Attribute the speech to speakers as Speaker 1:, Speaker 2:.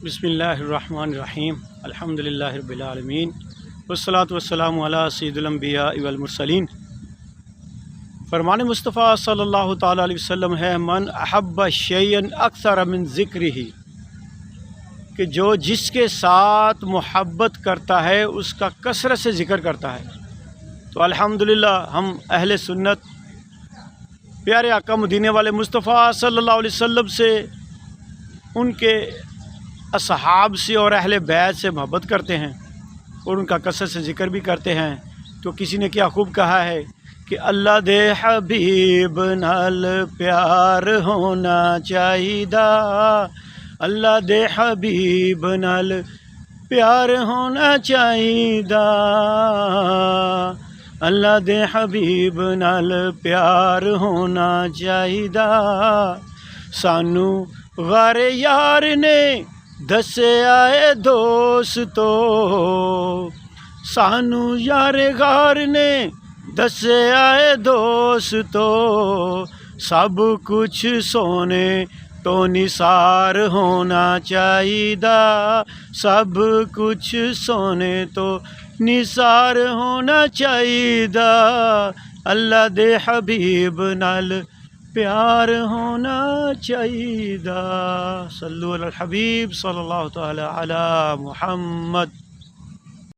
Speaker 1: بسم اللہ الرحمن الرحیم الحمدللہ رب العالمین والصلاة والسلام علی سید الانبیاء والمرسلین۔ فرمان مصطفیٰ صلی اللہ تعالیٰ علیہ وسلم ہے من احب شیئا اکثر من ذکرہ، کہ جو جس کے ساتھ محبت کرتا ہے اس کا کثرت سے ذکر کرتا ہے۔ تو الحمدللہ ہم اہل سنت پیارے آقا مدینے والے مصطفیٰ صلی اللہ علیہ وسلم سے، ان کے اصحاب سے اور اہل بیت سے محبت کرتے ہیں اور ان کا کثرت سے ذکر بھی کرتے ہیں۔ تو کسی نے کیا خوب کہا ہے کہ اللہ دے حبیب نال پیار ہونا چاہیدا، اللہ دے حبیب نال پیار ہونا چاہیدا، اللہ دے حبیب نال پیار ہونا چاہیدا۔ سانو غار یار نے دسیا اے دوستو، سانو یار غار نے دسیا اے دوستو، سب کچھ سونے تو نثار ہونا چاہیدا، سب کچھ سونے تو نثار ہونا چاہیدا، اللہ دے حبیب نال پیار ہونا چاہیدا۔ صلو علی الحبیب صلی اللہ تعالی علی محمد۔